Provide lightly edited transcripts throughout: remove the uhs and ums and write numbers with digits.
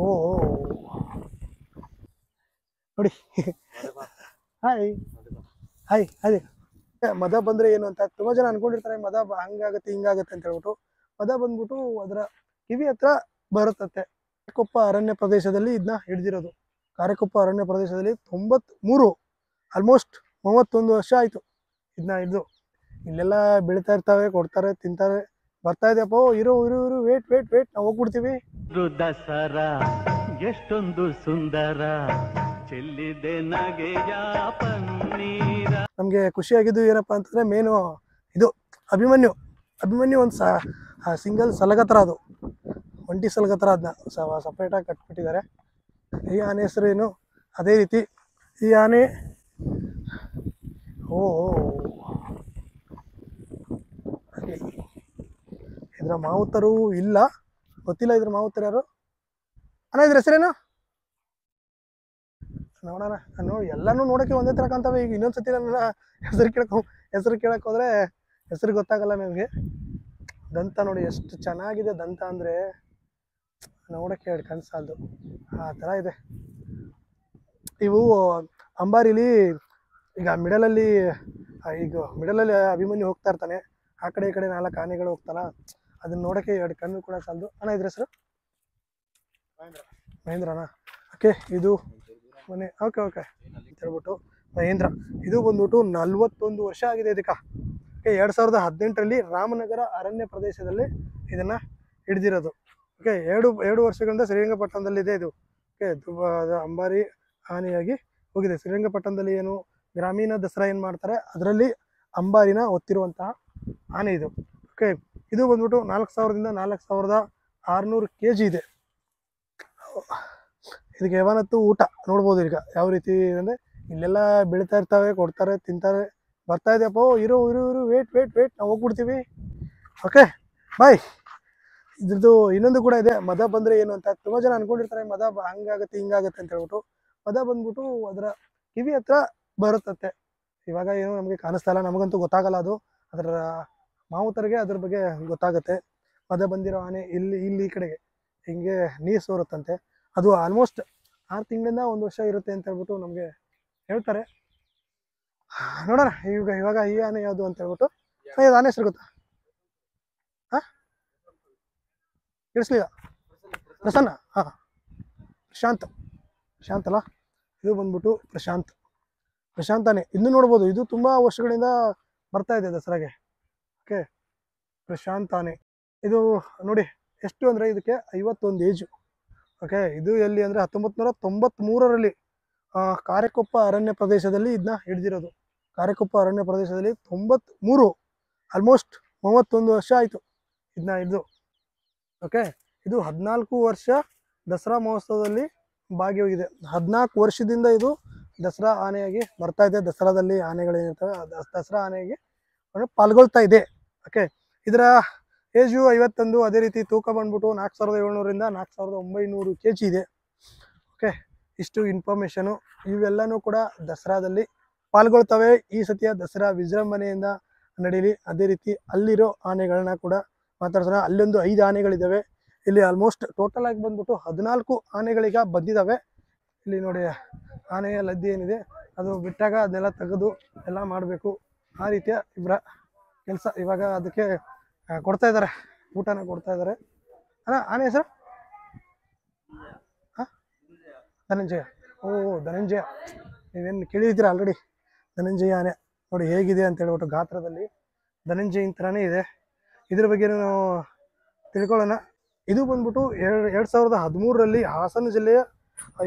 ಓ ನೋಡಿ. Hi hi ಅದೇ ಮದ ಬಂದ್ರೆ ಏನು ಅಂತ ತುಂಬಾ ಜನ ಅನ್ಕೊಂಡಿರ್ತಾರೆ, ಮದ ಹಂಗಾಗತ್ತೆ ಹಿಂಗಾಗತ್ತೆ ಅಂತ ಹೇಳ್ಬಿಟ್ಟು. ಮದ ಬಂದ್ಬಿಟ್ಟು ಅದರ ಕಿವಿ ಹತ್ರ ಬರುತ್ತಂತೆ. ಕಾರೆಕೊಪ್ಪ ಅರಣ್ಯ ಪ್ರದೇಶದಲ್ಲಿ ಇದನ್ನ ಹಿಡಿದಿರೋದು. ಕಾರೆಕೊಪ್ಪ ಅರಣ್ಯ ಪ್ರದೇಶದಲ್ಲಿ 93 ಆಲ್ಮೋಸ್ಟ್ 31 ವರ್ಷ ಆಯ್ತು ಇದನ್ನ ಹಿಡಿದು. ಇಲ್ಲೆಲ್ಲ ಬೆಳಿತಾ ಇರ್ತಾವೆ, ಕೊಡ್ತಾರೆ, ತಿಂತಾರೆ. ಬರ್ತಾ ಇದೆಯಪ್ಪ, ಇರು ಇರು ಇರು, ವೇಟ್ ವೇಟ್ ವೇಟ್, ನಾವು ಹೋಗ್ಬಿಡ್ತೀವಿ. ದಸರಾ ಎಷ್ಟೊಂದು ಸುಂದರ ಚೆಲ್ಲಿದೆ ನಗೆಯ ಪನ್ನೀರ. ನಮ್ಗೆ ಖುಷಿಯಾಗಿದ್ದು ಏನಪ್ಪಾ ಅಂತಂದ್ರೆ ಮೇನು ಇದು ಅಭಿಮನ್ಯು. ಅಭಿಮನ್ಯು ಒಂದು ಸಿಂಗಲ್ ಸಲಗತ್ರ, ಅದು ಒಂಟಿ ಸಲಗತ್ರ. ಅದನ್ನ ಸಪ್ರೇಟಾಗಿ ಕಟ್ಬಿಟ್ಟಿದ್ದಾರೆ. ಈ ಆನೆ ಹೆಸರು ಏನು, ಅದೇ ರೀತಿ ಈ ಆನೆ ಓ ಇದ್ರ ಮಾವುತರು ಇಲ್ಲ, ಗೊತ್ತಿಲ್ಲ ಇದ್ರ ಮಾವುತರು ಯಾರು. ಅಣ್ಣ ಇದ್ರ ಹೆಸರೇನು ನೋಡೋಣ. ನೋಡಿ ಎಲ್ಲಾನು ನೋಡೋಕೆ ಒಂದೇ ಥರ ಕಾಣ್ತವೆ. ಈಗ ಇನ್ನೊಂದ್ಸತಿ ನನ್ನ ಹೆಸರು ಕೇಳಕ್ ಹೋದ್ರೆ ಹೆಸರು ಗೊತ್ತಾಗಲ್ಲ ನನಗೆ. ದಂತ ನೋಡಿ ಎಷ್ಟು ಚೆನ್ನಾಗಿದೆ ದಂತ, ಅಂದರೆ ನೋಡೋಕ್ಕೆ ಎರಡು ಕನ್ಸಾಲ್ದು ಆ ಥರ ಇದೆ. ಇವು ಅಂಬಾರಿಲಿ ಈಗ ಮಿಡಲಲ್ಲಿ ಅಭಿಮನ್ಯು ಹೋಗ್ತಾ ಇರ್ತಾನೆ, ಆ ಕಡೆ ಈ ಕಡೆ 4 ಆನೆಗಳು ಹೋಗ್ತಲ್ಲ, ಅದನ್ನ ನೋಡೋಕ್ಕೆ ಎರಡು ಕಣ್ಣು ಕೂಡ ಸಾಲದು. ಅಣ್ಣ ಇದ್ರ ಹೆಸರು ಮಹೇಂದ್ರನಾ? ಓಕೆ, ಇದು ಮನೆ. ಓಕೆ ಓಕೆ ಅಂತ ಹೇಳ್ಬಿಟ್ಟು ಮಹೇಂದ್ರ. ಇದು ಬಂದ್ಬಿಟ್ಟು 41 ವರ್ಷ ಆಗಿದೆ ಇದಕ್ಕೆ. ಓಕೆ, 2018ರಲ್ಲಿ ರಾಮನಗರ ಅರಣ್ಯ ಪ್ರದೇಶದಲ್ಲಿ ಇದನ್ನು ಹಿಡಿದಿರೋದು. ಓಕೆ, ಎರಡು ವರ್ಷಗಳಿಂದ ಶ್ರೀರಂಗಪಟ್ಟಣದಲ್ಲಿದೆ ಇದು. ಓಕೆ, ಅಂಬಾರಿ ಆನೆಯಾಗಿ ಹೋಗಿದೆ. ಶ್ರೀರಂಗಪಟ್ಟಣದಲ್ಲಿ ಏನು ಗ್ರಾಮೀಣ ದಸರಾ ಏನು ಮಾಡ್ತಾರೆ ಅದರಲ್ಲಿ ಅಂಬಾರಿನ ಹೊತ್ತಿರುವಂತಹ ಆನೆ ಇದು. ಓಕೆ, ಇದು ಬಂದ್ಬಿಟ್ಟು 4000ದಿಂದ 4600 kg ಇದೆ. ಇದಕ್ಕೆ ಯಾವನತ್ತು ಊಟ ನೋಡ್ಬೋದು. ಈಗ ಯಾವ ರೀತಿ ಅಂದರೆ ಇಲ್ಲೆಲ್ಲ ಬೆಳಿತಾ ಇರ್ತಾವೆ, ಕೊಡ್ತಾರೆ, ತಿಂತಾರೆ. ಬರ್ತಾ ಇದೆಯಪ್ಪ, ಇರು ಇರು ಇರು, ವೇಟ್ ವೇಟ್ ವೇಟ್, ನಾವು ಹೋಗ್ಬಿಡ್ತೀವಿ. Okay bye. ಇದ್ರದ್ದು ಇನ್ನೊಂದು ಕೂಡ ಇದೆ, ಮದ ಬಂದ್ರೆ ಏನು ಅಂತ. ತುಂಬಾ ಜನ ಅನ್ಕೊಂಡಿರ್ತಾರೆ, ಮದ ಹಂಗಾಗತ್ತೆ ಹಿಂಗಾಗತ್ತೆ ಅಂತ ಹೇಳ್ಬಿಟ್ಟು. ಮದ ಬಂದ್ಬಿಟ್ಟು ಅದರ ಕಿವಿ ಹತ್ರ ಬರುತ್ತಂತೆ. ಇವಾಗ ಏನು ನಮಗೆ ಕಾಣಿಸ್ತಾ ಇಲ್ಲ, ನಮಗಂತೂ ಗೊತ್ತಾಗಲ್ಲ ಅದು. ಅದರ ಮಾವುತರಿಗೆ ಅದ್ರ ಬಗ್ಗೆ ಗೊತ್ತಾಗುತ್ತೆ. ಮದ ಬಂದಿರೋ ಆನೆ ಇಲ್ಲಿ ಈ ಕಡೆಗೆ ಹಿಂಗೆ ನೀರು ಸೋರುತ್ತಂತೆ. ಅದು ಆಲ್ಮೋಸ್ಟ್ 6 ತಿಂಗಳಿಂದ 1 ವರ್ಷ ಇರುತ್ತೆ ಅಂತ ಹೇಳ್ಬಿಟ್ಟು ನಮಗೆ ಹೇಳ್ತಾರೆ. ನೋಡೋಣ ಇವಾಗ ಈ ಆನೆ ಯಾವುದು ಅಂತ ಹೇಳ್ಬಿಟ್ಟು. ಆನೆ ಹೆಸರು ಗೊತ್ತಾ? ತಿಳಿಸ್ಲಿಲ್ಲ. ಪ್ರಸನ್ನ. ಹಾಂ, ಪ್ರಶಾಂತ್ ಅಲ್ಲ, ಇದು ಬಂದ್ಬಿಟ್ಟು ಪ್ರಶಾಂತಾನೆ. ಇನ್ನು ನೋಡ್ಬೋದು, ಇದು ತುಂಬ ವರ್ಷಗಳಿಂದ ಬರ್ತಾ ಇದೆ ದಸರಾಗೆ. ಓಕೆ, ಪ್ರಶಾಂತಾನೆ. ಇದು ನೋಡಿ ಎಷ್ಟು ಅಂದರೆ ಇದಕ್ಕೆ 51 ಏಜು. ಓಕೆ, ಇದು ಎಲ್ಲಿ ಅಂದರೆ 1993ರಲ್ಲಿ ಕಾರೆಕೊಪ್ಪ ಅರಣ್ಯ ಪ್ರದೇಶದಲ್ಲಿ ಇದನ್ನ ಹಿಡಿದಿರೋದು. ಕಾರೆಕೊಪ್ಪ ಅರಣ್ಯ ಪ್ರದೇಶದಲ್ಲಿ 93 ಆಲ್ಮೋಸ್ಟ್ 31 ವರ್ಷ ಆಯಿತು ಇದನ್ನ ಹಿಡಿದು. ಓಕೆ, ಇದು 14 ವರ್ಷ ದಸರಾ ಮಹೋತ್ಸವದಲ್ಲಿ ಭಾಗಿಯಾಗಿದೆ. 14 ವರ್ಷದಿಂದ ಇದು ದಸರಾ ಆನೆಯಾಗಿ ಬರ್ತಾ ಇದೆ. ದಸರಾದಲ್ಲಿ ಆನೆಗಳೇನಿರ್ತವೆ ದಸರಾ ಆನೆಯಾಗಿ ಪಾಲ್ಗೊಳ್ತಾ ಇದೆ. ಓಕೆ, ಇದರ ಏಜು 51. ಅದೇ ರೀತಿ ತೂಕ ಬಂದ್ಬಿಟ್ಟು 4700ರಿಂದ 4900 kg ಇದೆ. ಓಕೆ, ಇಷ್ಟು ಇನ್ಫಾರ್ಮೇಷನು. ಇವೆಲ್ಲನೂ ಕೂಡ ದಸರಾದಲ್ಲಿ ಪಾಲ್ಗೊಳ್ತವೆ. ಈ ಸತಿಯ ದಸರಾ ವಿಜೃಂಭಣೆಯಿಂದ ನಡೀಲಿ. ಅದೇ ರೀತಿ ಅಲ್ಲಿರೋ ಆನೆಗಳನ್ನ ಕೂಡ ಮಾತಾಡ್ಸೋಣ. ಅಲ್ಲೊಂದು 5 ಆನೆಗಳಿದ್ದಾವೆ. ಇಲ್ಲಿ ಆಲ್ಮೋಸ್ಟ್ ಟೋಟಲ್ ಆಗಿ ಬಂದ್ಬಿಟ್ಟು 14 ಆನೆಗಳೀಗ ಬಂದಿದ್ದಾವೆ. ಇಲ್ಲಿ ನೋಡಿ ಆನೆಯ ಲದ್ದಿ ಏನಿದೆ ಅದು ಬಿಟ್ಟಾಗ ಅದನ್ನೆಲ್ಲ ತೆಗೆದು ಎಲ್ಲ ಮಾಡಬೇಕು. ಆ ರೀತಿಯ ಇಬ್ಬರ ಕೆಲಸ. ಇವಾಗ ಅದಕ್ಕೆ ಕೊಡ್ತಾ ಇದ್ದಾರೆ, ಊಟನ ಕೊಡ್ತಾ ಇದ್ದಾರೆ. ಅಣ್ಣ ಆನೆ ಹೆಸರು? ಹಾಂ, ಧನಂಜಯ. ಓ ಧನಂಜಯ, ನೀವೇನು ಕೇಳಿದ್ದೀರಾ ಆಲ್ರೆಡಿ. ಧನಂಜಯ ಆನೆ ನೋಡಿ ಹೇಗಿದೆ ಅಂತ ಹೇಳ್ಬಿಟ್ಟು, ಗಾತ್ರದಲ್ಲಿ ಧನಂಜಯನ ಥರನೇ ಇದೆ. ಇದ್ರ ಬಗ್ಗೆ ನಾವು ತಿಳ್ಕೊಳ್ಳೋಣ. ಇದು ಬಂದ್ಬಿಟ್ಟು 2013ರಲ್ಲಿ ಹಾಸನ ಜಿಲ್ಲೆಯ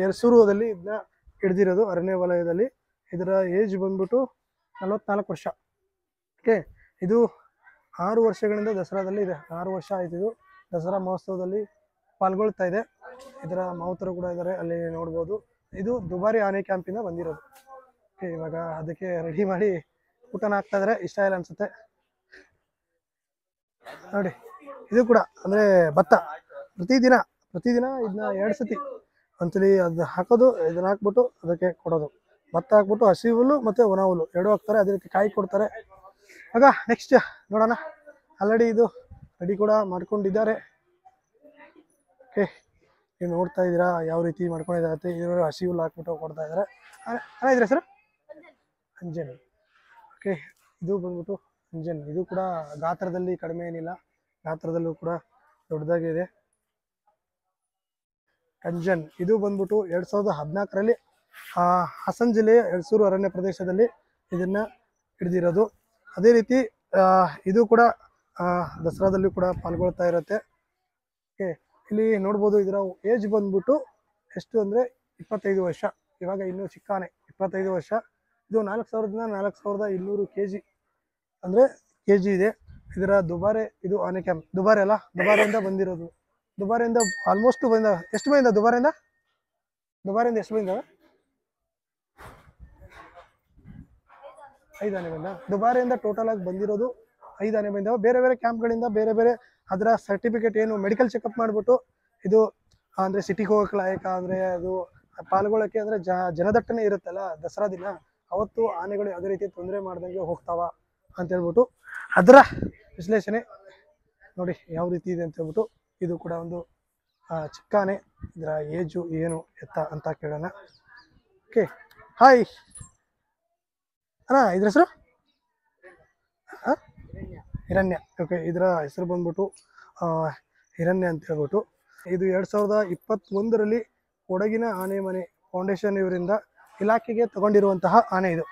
ಯರಸೂರುದಲ್ಲಿ ಇದನ್ನ ಹಿಡಿದಿರೋದು ಅರಣ್ಯ ವಲಯದಲ್ಲಿ. ಇದರ ಏಜ್ ಬಂದ್ಬಿಟ್ಟು 44 ವರ್ಷ. ಓಕೆ, ಇದು 6 ವರ್ಷಗಳಿಂದ ದಸರಾದಲ್ಲಿ ಇದೆ. 6 ವರ್ಷ ಆಯ್ತು ಇದು ದಸರಾ ಮಹೋತ್ಸವದಲ್ಲಿ ಪಾಲ್ಗೊಳ್ತಾ ಇದೆ. ಇದರ ಮಾವುತರು ಕೂಡ ಇದ್ದಾರೆ, ಅಲ್ಲಿ ನೋಡ್ಬೋದು. ಇದು ದುಬಾರಿ ಆನೆ ಕ್ಯಾಂಪಿಂದ ಬಂದಿರೋದು. ಓಕೆ, ಇವಾಗ ಅದಕ್ಕೆ ರೆಡಿ ಮಾಡಿ ಊಟನ ಹಾಕ್ತಾ ಇದ್ದಾರೆ. ಇಷ್ಟ ಇಲ್ಲ ಅನ್ಸುತ್ತೆ ನೋಡಿ. ಇದು ಕೂಡ ಅಂದರೆ ಭತ್ತ ಪ್ರತಿದಿನ ಇದನ್ನ 2 ಸತಿ ಒಂದ್ಸಲಿ ಅದು ಹಾಕೋದು, ಇದನ್ನ ಹಾಕ್ಬಿಟ್ಟು ಅದಕ್ಕೆ ಕೊಡೋದು. ಭತ್ತ ಹಾಕ್ಬಿಟ್ಟು ಹಸಿ ಹುಲ್ಲು ಮತ್ತು ಒಣ ಹುಲ್ಲು 2 ಹಾಕ್ತಾರೆ. ಅದೇ ರೀತಿ ಕಾಯಿ ಕೊಡ್ತಾರೆ. ಆಗ ನೆಕ್ಸ್ಟ್ ನೋಡೋಣ. ಆಲ್ರೆಡಿ ಇದು ರೆಡಿ ಕೂಡ ಮಾಡ್ಕೊಂಡಿದ್ದಾರೆ. ಓಕೆ, ನೀವು ನೋಡ್ತಾ ಇದ್ದೀರಾ ಯಾವ ರೀತಿ ಮಾಡ್ಕೊಂಡಿದ್ದಾರೆ. ಇವರು ಹಸಿ ಹುಲ್ಲು ಹಾಕ್ಬಿಟ್ಟು ಕೊಡ್ತಾ ಇದ್ದಾರೆ. ಅಣ್ಣ ಇದ್ರ ಹೆಸರು ಅಂಜನ್. ಓಕೆ, ಇದು ಬಂದ್ಬಿಟ್ಟು ಅಂಜನ್. ಇದು ಕೂಡ ಗಾತ್ರದಲ್ಲಿ ಕಡಿಮೆ ಏನಿಲ್ಲ, ಗಾತ್ರದಲ್ಲೂ ಕೂಡ ದೊಡ್ಡದಾಗಿದೆ. ಅಂಜನ್ ಇದು ಬಂದ್ಬಿಟ್ಟು 2014ರಲ್ಲಿ ಹಾಸನ ಜಿಲ್ಲೆಯ ಎಳಸೂರು ಅರಣ್ಯ ಪ್ರದೇಶದಲ್ಲಿ ಇದನ್ನ ಹಿಡಿದಿರೋದು. ಅದೇ ರೀತಿ ಇದು ಕೂಡ ದಸರಾದಲ್ಲೂ ಕೂಡ ಪಾಲ್ಗೊಳ್ತಾ ಇರುತ್ತೆ. ಓಕೆ, ಇಲ್ಲಿ ನೋಡ್ಬೋದು ಇದರ ಏಜ್ ಬಂದ್ಬಿಟ್ಟು ಎಷ್ಟು ಅಂದರೆ 25 ವರ್ಷ. ಇವಾಗ ಇನ್ನೂ ಚಿಕ್ಕಾನೆ, 25 ವರ್ಷ. ಇದು 4000ದಿಂದ 4200 kg ಅಂದರೆ kg ಇದೆ. ಇದರ ದುಬಾರೆ, ಇದು ಆನೆ ಕ್ಯಾಂಪ್ ದುಬಾರೆ ಅಲ್ಲ, ದುಬಾರೆಯಿಂದ ಬಂದಿರೋದು. ದುಬಾರೆಯಿಂದ ಆಲ್ಮೋಸ್ಟ್ ಎಷ್ಟು ಬಂದ ದುಬಾರೆಯಿಂದ ಎಷ್ಟು ಬಂದಿದ್ದಾವೆ? 5 ಆನೆ ಬಂದ. ದುಬಾರೆಯಿಂದ ಟೋಟಲ್ ಆಗಿ ಬಂದಿರೋದು 5 ಆನೆ ಬಂದಿದ್ದಾವೆ. ಬೇರೆ ಬೇರೆ ಕ್ಯಾಂಪ್ಗಳಿಂದ ಬೇರೆ ಬೇರೆ ಅದರ ಸರ್ಟಿಫಿಕೇಟ್ ಏನು ಮೆಡಿಕಲ್ ಚೆಕಪ್ ಮಾಡಿಬಿಟ್ಟು ಇದು ಅಂದರೆ ಸಿಟಿಗೆ ಹೋಗಕ್ಕೆ ಲಾಯಕ ಅಂದರೆ ಅದು ಪಾಲ್ಗೊಳ್ಳೋಕ್ಕೆ ಅಂದರೆ ಜನದಟ್ಟಣೆ ಇರುತ್ತಲ್ಲ ದಸರಾ ದಿನ, ಅವತ್ತು ಆನೆಗಳು ಯಾವುದೇ ರೀತಿ ತೊಂದರೆ ಮಾಡ್ದಂಗೆ ಹೋಗ್ತಾವ ಅಂತ ಹೇಳ್ಬಿಟ್ಟು ಅದರ ವಿಶ್ಲೇಷಣೆ ನೋಡಿ ಯಾವ ರೀತಿ ಇದೆ ಅಂತ ಹೇಳ್ಬಿಟ್ಟು. ಇದು ಕೂಡ ಒಂದು ಚಿಕ್ಕ ಆನೆ. ಇದರ ಏಜು ಏನು ಎತ್ತ ಅಂತ ಕೇಳೋಣ. ಓಕೆ, ಹಾಯ್ ಅಣ್ಣ, ಇದ್ರ ಹೆಸರು ಹಿರಣ್ಯ. ಓಕೆ, ಇದರ ಹೆಸರು ಬಂದ್ಬಿಟ್ಟು ಹಿರಣ್ಯ ಅಂತ ಹೇಳ್ಬಿಟ್ಟು. ಇದು 2021ರಲ್ಲಿ ಕೊಡಗಿನ ಆನೆ ಮನೆ ಫೌಂಡೇಶನ್ ಇವರಿಂದ ಇಲಾಖೆಗೆ ತಗೊಂಡಿರುವಂತಹ ಆನೆ ಇದು.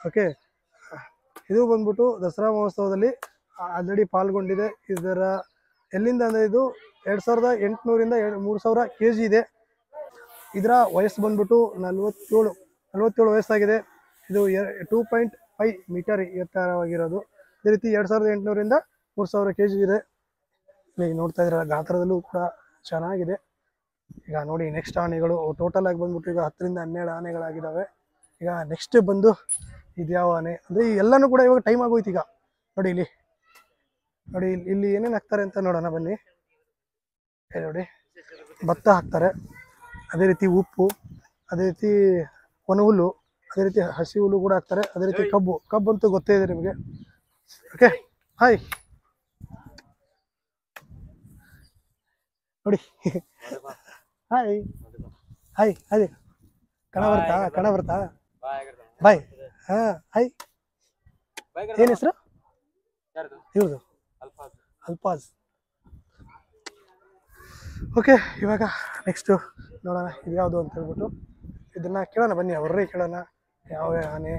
ಓಕೆ, ಇದು ಬಂದ್ಬಿಟ್ಟು ದಸರಾ ಮಹೋತ್ಸವದಲ್ಲಿ ಆಲ್ರೆಡಿ ಪಾಲ್ಗೊಂಡಿದೆ. ಇದರ ಎಲ್ಲಿಂದ ಅಂದರೆ ಇದು 2800ರಿಂದ 3000 kg ಇದೆ. ಇದರ ವಯಸ್ಸು ಬಂದ್ಬಿಟ್ಟು 47 ವಯಸ್ಸಾಗಿದೆ. ಇದು 2.5 ಮೀಟರ್ ಎತ್ತರವಾಗಿರೋದು. ಅದೇ ರೀತಿ 2800ರಿಂದ 3000 kg ಇದೆ. ಈಗ ನೋಡ್ತಾ ಇದ್ದೀರಾ ಗಾತ್ರದಲ್ಲೂ ಕೂಡ ಚೆನ್ನಾಗಿದೆ. ಈಗ ನೋಡಿ ನೆಕ್ಸ್ಟ್ ಆನೆಗಳು ಟೋಟಲ್ ಆಗಿ ಬಂದ್ಬಿಟ್ಟು ಈಗ 10ರಿಂದ 12 ಆನೆಗಳಾಗಿದ್ದಾವೆ. ಈಗ ನೆಕ್ಸ್ಟ್ ಬಂದು ಇದ್ಯಾವ ಆನೆ ಅಂದರೆ ಎಲ್ಲನೂ ಕೂಡ ಇವಾಗ ಟೈಮ್ ಆಗೋಯ್ತು. ಈಗ ನೋಡಿ ಇಲ್ಲಿ ಏನೇನು ಹಾಕ್ತಾರೆ ಅಂತ ನೋಡೋಣ ಬನ್ನಿ. ನೋಡಿ ಭತ್ತ ಹಾಕ್ತಾರೆ, ಅದೇ ರೀತಿ ಉಪ್ಪು, ಅದೇ ರೀತಿ ಒಣ ಹುಲ್ಲು, ಅದೇ ರೀತಿ ಹಸಿ ಹುಲ್ಲು ಕೂಡ ಹಾಕ್ತಾರೆ. ಅದೇ ರೀತಿ ಕಬ್ಬು ಅಂತೂ ಗೊತ್ತೇ ಇದೆ ನಿಮಗೆ. ಓಕೆ, ಹಾಯ್ ನೋಡಿ ಹಾಯ್ ಅದೇ ಕಣ ಬರ್ತಾ ಬಾಯ್. ಹಾಯ್, ಏನ್ ಹೆಸರು ಇವ್ರದು? ಅಲ್ಫಾಜ್. ಓಕೆ, ಇವಾಗ ನೆಕ್ಸ್ಟು ನೋಡೋಣ ಇದ್ಯಾವುದು ಅಂತ ಹೇಳ್ಬಿಟ್ಟು ಇದನ್ನ ಕೇಳೋಣ ಬನ್ನಿ. ಅವ್ರೇ ಕೇಳೋಣ ಯಾವ ಆನೆ.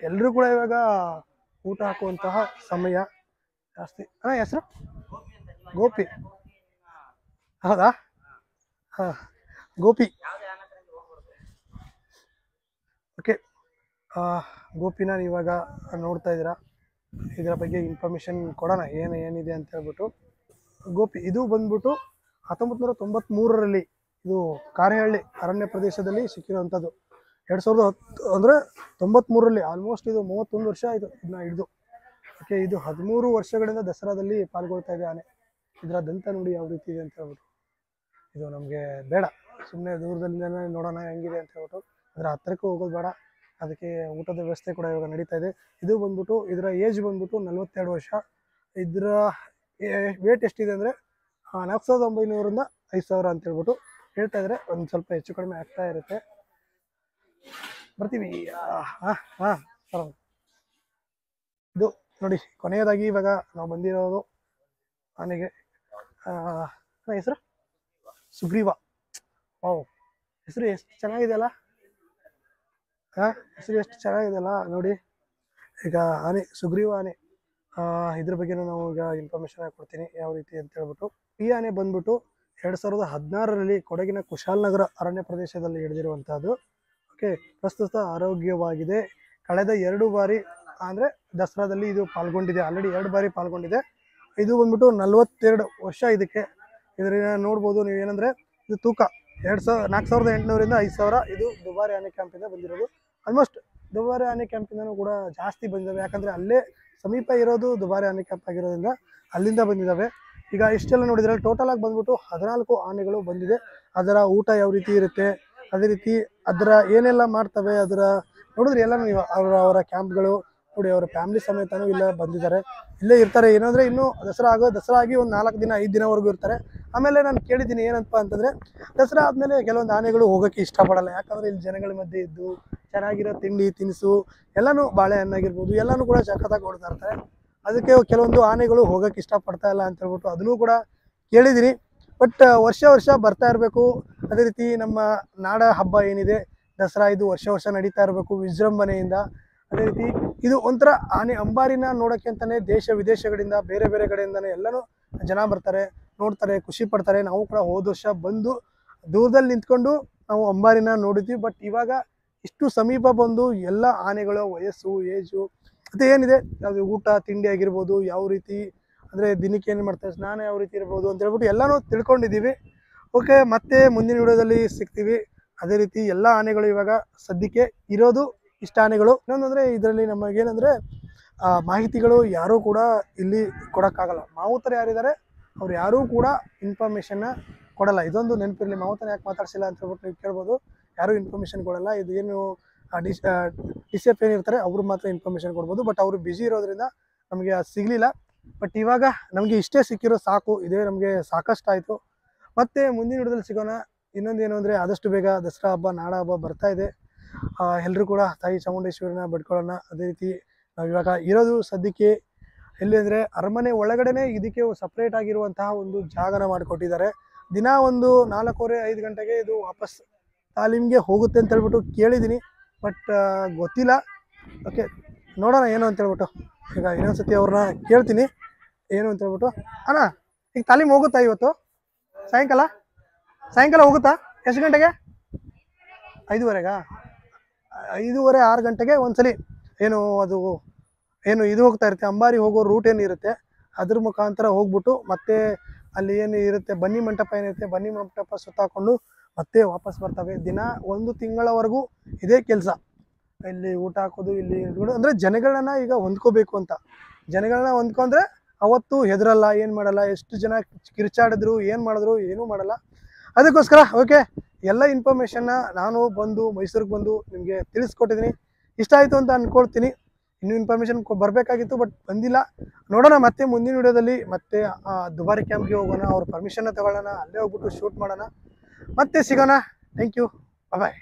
ಎಲ್ಲರೂ ಕೂಡ ಇವಾಗ ಊಟ ಹಾಕುವಂತಹ ಸಮಯ ಜಾಸ್ತಿ. ಅಣ್ಣ ಹೆಸರು ಗೋಪಿ, ಹೌದಾ? ಹಾಂ, ಗೋಪಿ. ಓಕೆ, ಗೋಪಿನ ಇವಾಗ ನೋಡ್ತಾ ಇದ್ದೀರಾ. ಇದರ ಬಗ್ಗೆ ಇನ್ಫಾರ್ಮೇಷನ್ ಕೊಡೋಣ ಏನಿದೆ ಅಂತ ಹೇಳ್ಬಿಟ್ಟು. ಗೋಪಿ ಇದು ಬಂದ್ಬಿಟ್ಟು 1993ರಲ್ಲಿ ಇದು ಕಾರೆಹಳ್ಳಿ ಅರಣ್ಯ ಪ್ರದೇಶದಲ್ಲಿ ಸಿಕ್ಕಿರುವಂಥದ್ದು. 2010 ಅಂದರೆ 93ರಲ್ಲಿ ಆಲ್ಮೋಸ್ಟ್ ಇದು 31 ವರ್ಷ ಆಯಿತು ಇದನ್ನ ಹಿಡಿದು. ಓಕೆ, ಇದು 13 ವರ್ಷಗಳಿಂದ ದಸರಾದಲ್ಲಿ ಪಾಲ್ಗೊಳ್ತಾ ಇದೆ ಆನೆ. ಇದರ ದಂತ ನೋಡಿ ಯಾವ ರೀತಿ ಇದೆ ಅಂತ ಹೇಳ್ಬಿಟ್ಟು. ಇದು ನಮಗೆ ಬೇಡ, ಸುಮ್ಮನೆ ದೂರದಲ್ಲಿಂದನೇ ನೋಡೋಣ ಹೆಂಗಿದೆ ಅಂತ ಹೇಳ್ಬಿಟ್ಟು. ಅದರ ಹತ್ತಿರಕ್ಕೂ ಹೋಗೋದು ಬೇಡ. ಅದಕ್ಕೆ ಊಟದ ವ್ಯವಸ್ಥೆ ಕೂಡ ಇವಾಗ ನಡೀತಾ ಇದೆ. ಇದು ಬಂದ್ಬಿಟ್ಟು ಇದರ ಏಜ್ ಬಂದ್ಬಿಟ್ಟು 42 ವರ್ಷ. ಇದರ ವೇಟ್ ಎಷ್ಟಿದೆ ಅಂದರೆ 4900ರಿಂದ 5000 ಅಂತ ಹೇಳ್ಬಿಟ್ಟು ಹೇಳ್ತಾ ಇದ್ದಾರೆ. ಒಂದು ಸ್ವಲ್ಪ ಹೆಚ್ಚು ಕಡಿಮೆ ಆಗ್ತಾ ಇರುತ್ತೆ. ಬರ್ತೀವಿ. ಇದು ನೋಡಿ ಕೊನೆಯದಾಗಿ ಇವಾಗ ನಾವು ಬಂದಿರೋದು ಆನೆಗೆ. ಹೆಸರು ಸುಗ್ರೀವ. ಓ, ಹೆಸರು ಎಷ್ಟು ಚೆನ್ನಾಗಿದೆಯಲ್ಲ. ಹೆಸರು ಎಷ್ಟು ಚೆನ್ನಾಗಿದೆಯಲ್ಲ ನೋಡಿ. ಈಗ ಆನೆ ಸುಗ್ರೀವ ಆನೆ, ಇದ್ರ ಬಗ್ಗೆನೂ ನಾವು ಈಗ ಇನ್ಫಾರ್ಮೇಶನ್ ಕೊಡ್ತೀನಿ ಯಾವ ರೀತಿ ಅಂತ ಹೇಳ್ಬಿಟ್ಟು. ಈ ಆನೆ ಬಂದ್ಬಿಟ್ಟು 2016ರಲ್ಲಿ ಕೊಡಗಿನ ಕುಶಾಲನಗರ ಅರಣ್ಯ ಪ್ರದೇಶದಲ್ಲಿ ಹಿಡಿದಿರುವಂತಹದ್ದು. ಓಕೆ, ಪ್ರಸ್ತುತ ಆರೋಗ್ಯವಾಗಿದೆ. ಕಳೆದ 2 ಬಾರಿ ಅಂದರೆ ದಸರಾದಲ್ಲಿ ಇದು ಪಾಲ್ಗೊಂಡಿದೆ. ಆಲ್ರೆಡಿ 2 ಬಾರಿ ಪಾಲ್ಗೊಂಡಿದೆ. ಇದು ಬಂದ್ಬಿಟ್ಟು 42 ವರ್ಷ ಇದಕ್ಕೆ. ಇದರಿಂದ ನೋಡ್ಬೋದು ನೀವೇನಂದರೆ ಇದು ತೂಕ 4800ರಿಂದ 5000. ಇದು ದುಬಾರಿ ಆನೆ ಕ್ಯಾಂಪಿಂದ ಬಂದಿರೋದು. ಆಲ್ಮೋಸ್ಟ್ ದುಬಾರಿ ಆನೆ ಕ್ಯಾಂಪಿಂದನೂ ಕೂಡ ಜಾಸ್ತಿ ಬಂದಿದ್ದಾವೆ. ಯಾಕಂದರೆ ಅಲ್ಲೇ ಸಮೀಪ ಇರೋದು ದುಬಾರಿ ಆನೆ ಕ್ಯಾಂಪ್ ಆಗಿರೋದ್ರಿಂದ ಅಲ್ಲಿಂದ ಬಂದಿದ್ದಾವೆ. ಈಗ ಇಷ್ಟೆಲ್ಲ ನೋಡಿದ್ರೆ ಟೋಟಲ್ ಆಗಿ ಬಂದ್ಬಿಟ್ಟು 14 ಆನೆಗಳು ಬಂದಿದೆ. ಅದರ ಊಟ ಯಾವ ರೀತಿ ಇರುತ್ತೆ, ಅದೇ ರೀತಿ ಅದರ ಏನೆಲ್ಲ ಮಾಡ್ತವೆ, ಅದರ ನೋಡಿದ್ರೆ ಎಲ್ಲ ನೀವು ಅವರ ಕ್ಯಾಂಪ್ಗಳು ನೋಡಿ ಅವರ ಫ್ಯಾಮಿಲಿ ಸಮೇತನೂ ಇಲ್ಲ ಬಂದಿದ್ದಾರೆ, ಇಲ್ಲೇ ಇರ್ತಾರೆ. ಏನಂದ್ರೆ ಇನ್ನು ದಸರಾ ಆಗಿ ಒಂದು 4 ದಿನ 5 ದಿನವರೆಗೂ ಇರ್ತಾರೆ. ಆಮೇಲೆ ನಾನು ಕೇಳಿದ್ದೀನಿ ಏನಂತ ಅಂತಂದ್ರೆ, ದಸರಾ ಆದ್ಮೇಲೆ ಕೆಲವೊಂದು ಆನೆಗಳು ಹೋಗೋಕ್ಕೆ ಇಷ್ಟಪಡಲ್ಲ. ಯಾಕಂದ್ರೆ ಇಲ್ಲಿ ಜನಗಳ ಮಧ್ಯೆ ಇದ್ದು ಚೆನ್ನಾಗಿರೋ ತಿಂಡಿ ತಿನಿಸು ಎಲ್ಲಾನು, ಬಾಳೆಹಣ್ಣಾಗಿರ್ಬೋದು ಎಲ್ಲಾನು ಕೂಡ ಸಖತ್ತಾಗಿ ಕೊಡ್ತಾ ಇರ್ತಾರೆ. ಅದಕ್ಕೆ ಕೆಲವೊಂದು ಆನೆಗಳು ಹೋಗೋಕ್ಕೆ ಇಷ್ಟಪಡ್ತಾ ಇಲ್ಲ ಅಂತ ಹೇಳ್ಬಿಟ್ಟು ಅದನ್ನು ಕೂಡ ಕೇಳಿದ್ದೀನಿ. ಬಟ್ ವರ್ಷ ಬರ್ತಾ ಇರಬೇಕು. ಅದೇ ರೀತಿ ನಮ್ಮ ನಾಡ ಹಬ್ಬ ಏನಿದೆ ದಸರಾ, ಇದು ವರ್ಷ ನಡೀತಾ ಇರಬೇಕು ವಿಜೃಂಭಣೆಯಿಂದ. ಅದೇ ರೀತಿ ಇದು ಒಂಥರ ಆನೆ ಅಂಬಾರಿನ ನೋಡೋಕ್ಕೆ ಅಂತಾನೆ ದೇಶ ವಿದೇಶಗಳಿಂದ ಬೇರೆ ಬೇರೆ ಕಡೆಯಿಂದಾನೆ ಎಲ್ಲನೂ ಜನ ಬರ್ತಾರೆ, ನೋಡ್ತಾರೆ, ಖುಷಿ ಪಡ್ತಾರೆ. ನಾವು ಕೂಡ ಹೋದ ವರ್ಷ ಬಂದು ದೂರದಲ್ಲಿ ನಿಂತ್ಕೊಂಡು ನಾವು ಅಂಬಾರಿನ ನೋಡಿದ್ವಿ. ಬಟ್ ಇವಾಗ ಇಷ್ಟು ಸಮೀಪ ಬಂದು ಎಲ್ಲ ಆನೆಗಳ ವಯಸ್ಸು, ಏಜು, ಮತ್ತು ಏನಿದೆ ಅದು ಊಟ ತಿಂಡಿ ಆಗಿರ್ಬೋದು, ಯಾವ ರೀತಿ ಅಂದರೆ ದಿನಕ್ಕೆ ಏನು ಮಾಡ್ತಾರೆ, ಸ್ನಾನ ಯಾವ ರೀತಿ ಇರ್ಬೋದು ಅಂತ ಹೇಳ್ಬಿಟ್ಟು ಎಲ್ಲನೂ ತಿಳ್ಕೊಂಡಿದ್ದೀವಿ. ಓಕೆ, ಮತ್ತೆ ಮುಂದಿನ ವಿಡಿಯೋದಲ್ಲಿ ಸಿಗ್ತೀವಿ. ಅದೇ ರೀತಿ ಎಲ್ಲ ಆನೆಗಳು ಇವಾಗ ಸದ್ಯಕ್ಕೆ ಇರೋದು ಇಷ್ಟ ಆನೆಗಳು. ಇನ್ನೊಂದಂದರೆ ಇದರಲ್ಲಿ ನಮಗೇನೆಂದರೆ ಮಾಹಿತಿಗಳು ಯಾರೂ ಕೂಡ ಇಲ್ಲಿ ಕೊಡೋಕ್ಕಾಗಲ್ಲ. ಮಾವುತರು ಯಾರಿದ್ದಾರೆ ಅವ್ರು ಯಾರೂ ಕೂಡ ಇನ್ಫಾರ್ಮೇಷನ್ನ ಕೊಡಲ್ಲ. ಇದೊಂದು ನೆನಪಿರಲಿ. ಮಾವುತನ ಯಾಕೆ ಮಾತಾಡ್ಸಿಲ್ಲ ಅಂತ ಹೇಳ್ಬಿಟ್ಟು ನೀವು ಕೇಳ್ಬೋದು. ಯಾರೂ ಇನ್ಫಾರ್ಮೇಷನ್ ಕೊಡಲ್ಲ. ಇದು ಏನು DCF ಏನಿರ್ತಾರೆ ಅವರು ಮಾತ್ರ ಇನ್ಫಾರ್ಮೇಷನ್ ಕೊಡ್ಬೋದು. ಬಟ್ ಅವರು ಬ್ಯುಸಿ ಇರೋದ್ರಿಂದ ನಮಗೆ ಅದು ಸಿಗಲಿಲ್ಲ. ಬಟ್ ಇವಾಗ ನಮಗೆ ಇಷ್ಟೇ ಸಿಕ್ಕಿರೋ ಸಾಕು, ಇದೇ ನಮಗೆ ಸಾಕಷ್ಟು ಆಯಿತು. ಮತ್ತೆ ಮುಂದಿನ ವಿಡಿಯೋದಲ್ಲಿ ಸಿಗೋಣ. ಇನ್ನೊಂದೇನು ಅಂದರೆ ಆದಷ್ಟು ಬೇಗ ದಸರಾ ಹಬ್ಬ, ನಾಡ ಹಬ್ಬ ಬರ್ತಾ ಇದೆ. ಎಲ್ಲರೂ ಕೂಡ ತಾಯಿ ಚಾಮುಂಡೇಶ್ವರಿನ ಬೇಡ್ಕೊಳ್ಳೋಣ. ಅದೇ ರೀತಿ ನಾವು ಇವಾಗ ಇರೋದು ಸದ್ಯಕ್ಕೆ ಎಲ್ಲಿ ಅಂದರೆ ಅರಮನೆ ಒಳಗಡೆನೇ ಇದಕ್ಕೆ ಸಪ್ರೇಟ್ ಆಗಿರುವಂತಹ ಒಂದು ಜಾಗನ ಮಾಡಿಕೊಟ್ಟಿದ್ದಾರೆ. ದಿನ ಒಂದು 4:15 ಗಂಟೆಗೆ ಇದು ವಾಪಸ್ ತಾಲೀಮ್ಗೆ ಹೋಗುತ್ತೆ ಅಂತ ಹೇಳ್ಬಿಟ್ಟು ಕೇಳಿದ್ದೀನಿ. ಬಟ್ ಗೊತ್ತಿಲ್ಲ. ಓಕೆ, ನೋಡೋಣ ಏನು ಅಂತ ಹೇಳ್ಬಿಟ್ಟು. ಈಗ ಇನ್ನೊಂದ್ಸತಿ ಅವ್ರನ್ನ ಕೇಳ್ತೀನಿ ಏನು ಅಂತ ಹೇಳ್ಬಿಟ್ಟು. ಅಣ್ಣ, ಈಗ ತಾಲೀಮ್ ಹೋಗುತ್ತಾ ಇವತ್ತು ಸಾಯಂಕಾಲ ಹೋಗುತ್ತಾ? ಎಷ್ಟು ಗಂಟೆಗೆ? 5:30ಗಾ? 5:30 6 ಗಂಟೆಗೆ ಒಂದ್ಸಲಿ ಏನು ಇದು ಹೋಗ್ತಾ ಇರುತ್ತೆ, ಅಂಬಾರಿ ಹೋಗೋ ರೂಟ್ ಏನಿರುತ್ತೆ ಅದ್ರ ಮುಖಾಂತರ ಹೋಗ್ಬಿಟ್ಟು ಮತ್ತೆ ಅಲ್ಲಿ ಏನು ಇರುತ್ತೆ ಬನ್ನಿ ಮಂಟಪ ಏನಿರುತ್ತೆ, ಬನ್ನಿ ಮಂಟಪ ಸುತ್ತಾಕೊಂಡು ಮತ್ತೆ ವಾಪಸ್ ಬರ್ತವೆ. ದಿನ 1 ತಿಂಗಳವರೆಗೂ ಇದೇ ಕೆಲಸ. ಇಲ್ಲಿ ಊಟ ಹಾಕೋದು, ಇಲ್ಲಿ ಅಂದರೆ ಜನಗಳನ್ನ ಈಗ ಹೊಂದ್ಕೋಬೇಕು ಅಂತ. ಜನಗಳನ್ನ ಹೊಂದ್ಕೊಂಡ್ರೆ ಅವತ್ತು ಹೆದರಲ್ಲ, ಏನು ಮಾಡಲ್ಲ. ಎಷ್ಟು ಜನ ಕಿರ್ಚಾಡಿದ್ರು, ಏನು ಮಾಡಿದ್ರು, ಏನೂ ಮಾಡಲ್ಲ. ಅದಕ್ಕೋಸ್ಕರ ಓಕೆ, ಎಲ್ಲ ಇನ್ಫಾರ್ಮೇಷನ್ನ ನಾನು ಮೈಸೂರಿಗೆ ಬಂದು ನಿಮಗೆ ತಿಳಿಸ್ಕೊಟ್ಟಿದ್ದೀನಿ. ಇಷ್ಟ ಆಯಿತು ಅಂತ ಅಂದ್ಕೊಳ್ತೀನಿ. ಇನ್ನೂ ಇನ್ಫಾರ್ಮೇಷನ್ ಬರಬೇಕಾಗಿತ್ತು, ಬಟ್ ಬಂದಿಲ್ಲ. ನೋಡೋಣ ಮತ್ತೆ ಮುಂದಿನ ವಿಡಿಯೋದಲ್ಲಿ. ಮತ್ತೆ ದುಬಾರಿ ಕ್ಯಾಂಪ್ಗೆ ಹೋಗೋಣ, ಅವ್ರ ಪರ್ಮಿಷನ್ನ ತಗೊಳ್ಳೋಣ, ಅಲ್ಲೇ ಹೋಗ್ಬಿಟ್ಟು ಶೂಟ್ ಮಾಡೋಣ. ಮತ್ತೆ ಸಿಗೋಣ. Thank you, bye.